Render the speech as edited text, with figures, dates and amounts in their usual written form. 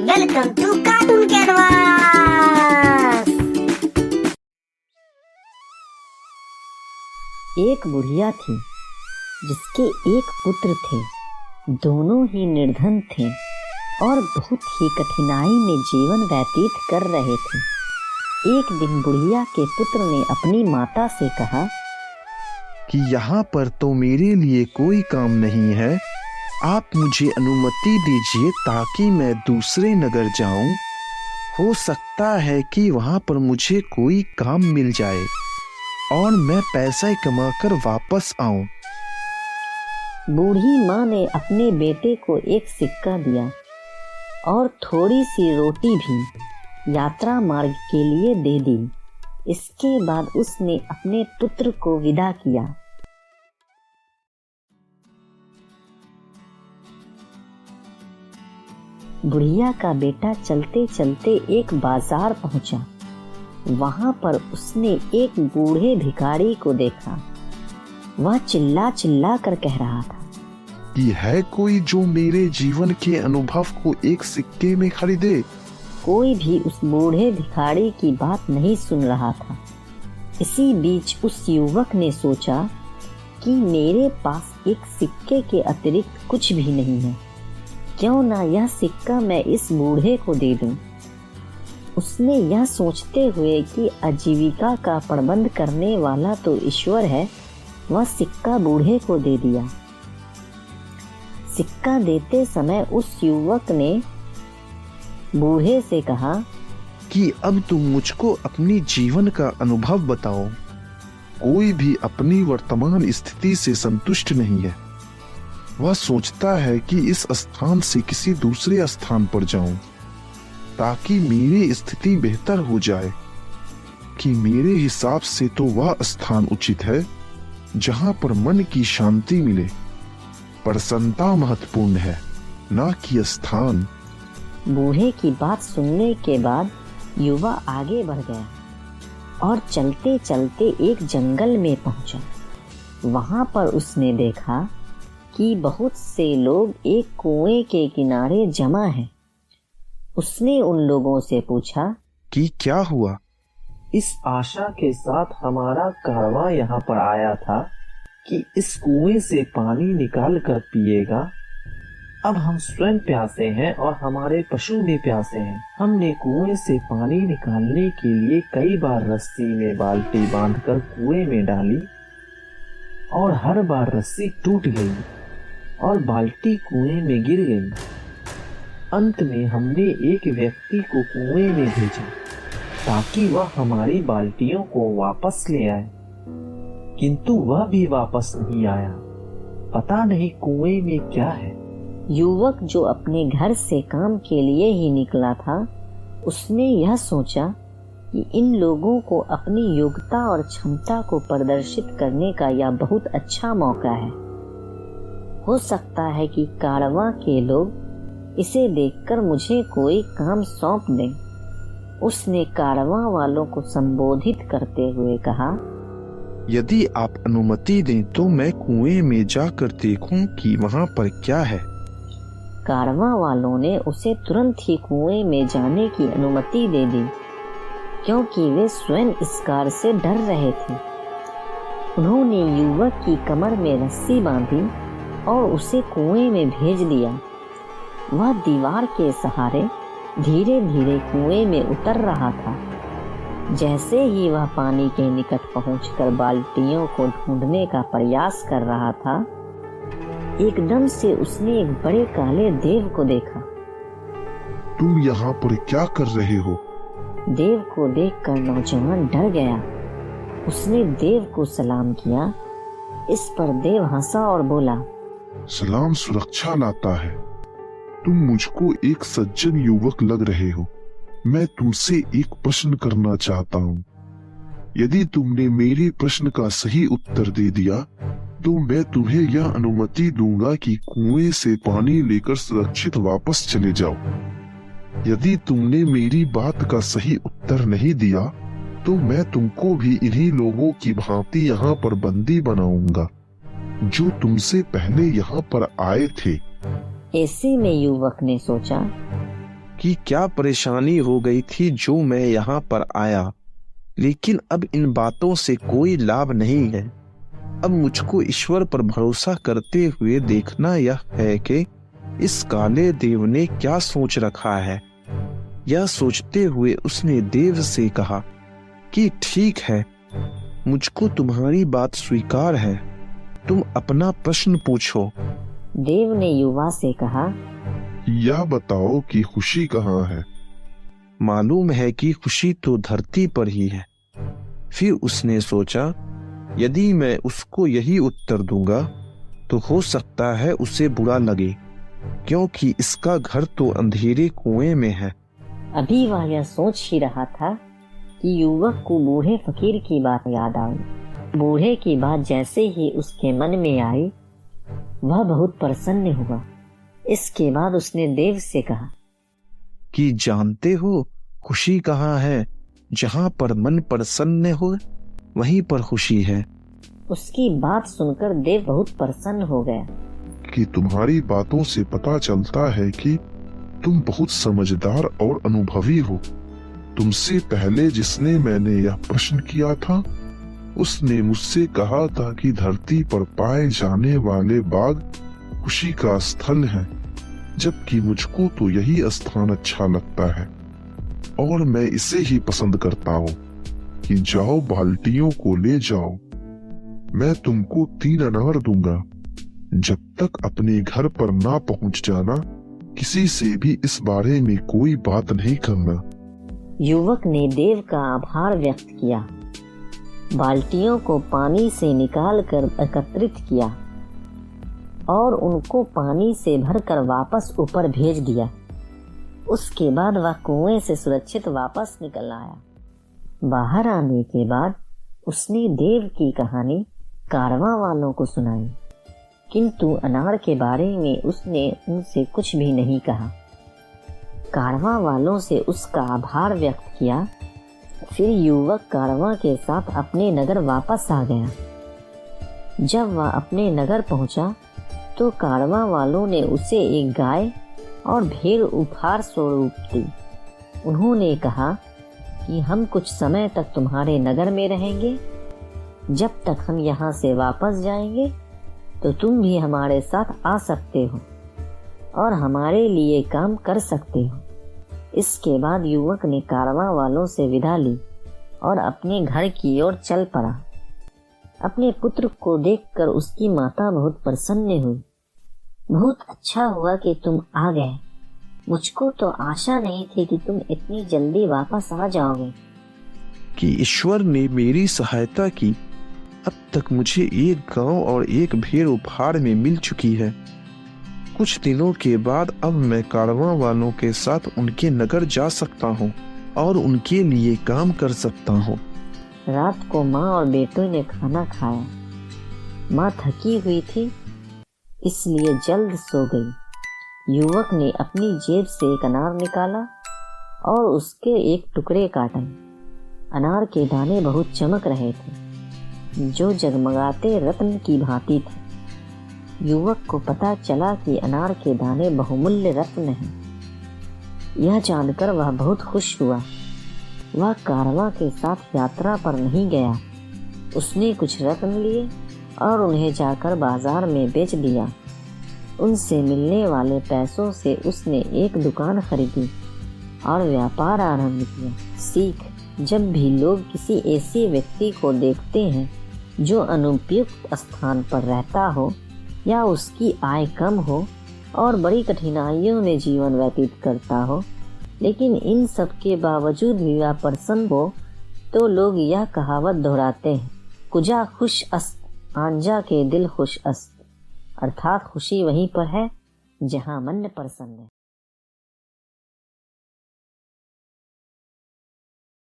Welcome to cartoon canvas. एक बुढ़िया थी जिसके एक पुत्र थे। दोनों ही निर्धन थे और बहुत ही कठिनाई में जीवन व्यतीत कर रहे थे। एक दिन बुढ़िया के पुत्र ने अपनी माता से कहा कि यहाँ पर तो मेरे लिए कोई काम नहीं है, आप मुझे अनुमति दीजिए ताकि मैं दूसरे नगर जाऊं। हो सकता है कि वहाँ पर मुझे कोई काम मिल जाए और मैं पैसा कमाकर वापस आऊं। बूढ़ी माँ ने अपने बेटे को एक सिक्का दिया और थोड़ी सी रोटी भी यात्रा मार्ग के लिए दे दी। इसके बाद उसने अपने पुत्र को विदा किया। बुढ़िया का बेटा चलते चलते एक बाजार पहुंचा। वहां पर उसने एक बूढ़े भिखारी को देखा। वह चिल्ला चिल्ला कर कह रहा था कि है कोई जो मेरे जीवन के अनुभव को एक सिक्के में खरीदे। कोई भी उस बूढ़े भिखारी की बात नहीं सुन रहा था। इसी बीच उस युवक ने सोचा कि मेरे पास एक सिक्के के अतिरिक्त कुछ भी नहीं है, क्यों ना यह सिक्का मैं इस बूढ़े को दे दूं। उसने यह सोचते हुए कि आजीविका का प्रबंध करने वाला तो ईश्वर है, वह सिक्का बूढ़े को दे दिया। सिक्का देते समय उस युवक ने बूढ़े से कहा कि अब तुम मुझको अपनी जीवन का अनुभव बताओ। कोई भी अपनी वर्तमान स्थिति से संतुष्ट नहीं है। वह सोचता है कि इस स्थान से किसी दूसरे स्थान पर जाऊं ताकि मेरी स्थिति बेहतर हो जाए। कि मेरे हिसाब से तो वह स्थान उचित है जहां पर मन की शांति मिले। प्रसन्नता महत्वपूर्ण है, ना कि स्थान। बूढ़े की बात सुनने के बाद युवा आगे बढ़ गया और चलते चलते एक जंगल में पहुंचा। वहां पर उसने देखा कि बहुत से लोग एक कुएं के किनारे जमा हैं। उसने उन लोगों से पूछा कि क्या हुआ। इस आशा के साथ हमारा कारवां यहाँ पर आया था कि इस कुएं से पानी निकाल कर पिएगा। अब हम स्वयं प्यासे हैं और हमारे पशु भी प्यासे हैं। हमने कुएं से पानी निकालने के लिए कई बार रस्सी में बाल्टी बांधकर कुएं में डाली और हर बार रस्सी टूट गई और बाल्टी कुएं में गिर गई। अंत में हमने एक व्यक्ति को कुएं में भेजा ताकि वह हमारी बाल्टियों को वापस ले आए, किंतु वह भी वापस नहीं आया। पता नहीं कुएं में क्या है। युवक जो अपने घर से काम के लिए ही निकला था, उसने यह सोचा कि इन लोगों को अपनी योग्यता और क्षमता को प्रदर्शित करने का यह बहुत अच्छा मौका है। हो सकता है कि कारवां के लोग इसे देखकर मुझे कोई काम सौंप दें। उसने कारवां वालों को संबोधित करते हुए कहा, यदि आप अनुमति दें तो मैं कुएं में जाकर देखूं कि वहां पर क्या है। कारवां वालों ने उसे तुरंत ही कुएं में जाने की अनुमति दे दी, क्योंकि वे स्वयं इस कार्य से डर रहे थे। उन्होंने युवक की कमर में रस्सी बांधी और उसे कुएं में भेज दिया। वह दीवार के सहारे धीरे धीरे कुएं में उतर रहा था। जैसे ही वह पानी के निकट पहुंचकर बाल्टियों को ढूंढने का प्रयास कर रहा था, एकदम से उसने एक बड़े काले देव को देखा। तुम यहाँ पर क्या कर रहे हो? देव को देखकर नौजवान डर गया। उसने देव को सलाम किया। इस पर देव हंसा और बोला, सलाम सुरक्षा लाता है। तुम मुझको एक सज्जन युवक लग रहे हो। मैं तुमसे एक प्रश्न करना चाहता हूँ। यदि तुमने मेरे प्रश्न का सही उत्तर दे दिया तो मैं तुम्हें यह अनुमति दूंगा कि कुएं से पानी लेकर सुरक्षित वापस चले जाओ। यदि तुमने मेरी बात का सही उत्तर नहीं दिया तो मैं तुमको भी इन्हीं लोगों की भांति यहाँ पर बंदी बनाऊंगा जो तुमसे पहले यहाँ पर आए थे। ऐसे में युवक ने सोचा कि क्या परेशानी हो गई थी जो मैं यहाँ पर आया, लेकिन अब इन बातों से कोई लाभ नहीं है। अब मुझको ईश्वर पर भरोसा करते हुए देखना यह है कि इस काले देव ने क्या सोच रखा है। यह सोचते हुए उसने देव से कहा कि ठीक है, मुझको तुम्हारी बात स्वीकार है, तुम अपना प्रश्न पूछो। देव ने युवा से कहा, यह बताओ कि खुशी कहाँ है। मालूम है कि खुशी तो धरती पर ही है। फिर उसने सोचा, यदि मैं उसको यही उत्तर दूंगा तो हो सकता है उसे बुरा लगे, क्योंकि इसका घर तो अंधेरे कुएं में है। अभी वह यह सोच ही रहा था कि युवक को बूढ़े फकीर की बात याद आई। बूढ़े की बात जैसे ही उसके मन में आई, वह बहुत प्रसन्न हुआ। इसके बाद उसने देव से कहा कि जानते हो खुशी कहाँ है? जहाँ पर मन प्रसन्न हो वहीं पर खुशी है। उसकी बात सुनकर देव बहुत प्रसन्न हो गया। कि तुम्हारी बातों से पता चलता है कि तुम बहुत समझदार और अनुभवी हो। तुमसे पहले जिसने मैंने यह प्रश्न किया था, उसने मुझसे कहा था कि धरती पर पाए जाने वाले बाग खुशी का स्थल है, जबकि मुझको तो यही स्थान अच्छा लगता है और मैं इसे ही पसंद करता हूँ। कि जाओ, बाल्टियों को ले जाओ, मैं तुमको 3 अनार दूंगा। जब तक अपने घर पर ना पहुंच जाना, किसी से भी इस बारे में कोई बात नहीं करना। युवक ने देव का आभार व्यक्त किया, बाल्टियों को पानी से निकालकर एकत्रित किया और उनको पानी से भरकर वापस ऊपर भेज दिया। उसके बाद वह कुएं से सुरक्षित वापस निकल आया। बाहर आने के बाद उसने देव की कहानी कारवां वालों को सुनाई, किंतु अनार के बारे में उसने उनसे कुछ भी नहीं कहा। कारवां वालों से उसका आभार व्यक्त किया। फिर युवक कारवां के साथ अपने नगर वापस आ गया। जब वह अपने नगर पहुंचा तो कारवां वालों ने उसे एक गाय और भेड़ उपहार स्वरूप दी। उन्होंने कहा कि हम कुछ समय तक तुम्हारे नगर में रहेंगे। जब तक हम यहाँ से वापस जाएंगे तो तुम भी हमारे साथ आ सकते हो और हमारे लिए काम कर सकते हो। इसके बाद युवक ने कारवां वालों से विदा ली और अपने घर की ओर चल पड़ा। अपने पुत्र को देखकर उसकी माता बहुत प्रसन्न हुई। बहुत अच्छा हुआ कि तुम आ गए। मुझको तो आशा नहीं थी कि तुम इतनी जल्दी वापस आ जाओगे। कि ईश्वर ने मेरी सहायता की। अब तक मुझे एक गांव और एक भेड़ उपहार में मिल चुकी है। कुछ दिनों के बाद अब मैं कारवां वालों के साथ उनके नगर जा सकता हूँ और उनके लिए काम कर सकता हूँ। रात को माँ और बेटों ने खाना खाया। माँ थकी हुई थी, इसलिए जल्द सो गई। युवक ने अपनी जेब से एक अनार निकाला और उसके एक टुकड़े काटे। अनार के दाने बहुत चमक रहे थे, जो जगमगाते रत्न की भांति थे। युवक को पता चला कि अनार के दाने बहुमूल्य रत्न हैं। यह जानकर वह बहुत खुश हुआ। वह कारवां के साथ यात्रा पर नहीं गया। उसने कुछ रत्न लिए और उन्हें जाकर बाजार में बेच दिया। उनसे मिलने वाले पैसों से उसने एक दुकान खरीदी और व्यापार आरंभ किया। सीख: जब भी लोग किसी ऐसे व्यक्ति को देखते हैं जो अनुपयुक्त स्थान पर रहता हो या उसकी आय कम हो और बड़ी कठिनाइयों में जीवन व्यतीत करता हो, लेकिन इन सब के बावजूद भी वह प्रसन्न हो, तो लोग यह कहावत दोहराते हैं, कुजा खुश अस्त, आंजा के दिल खुश अस्त। अर्थात खुशी वहीं पर है जहाँ मन प्रसन्न है।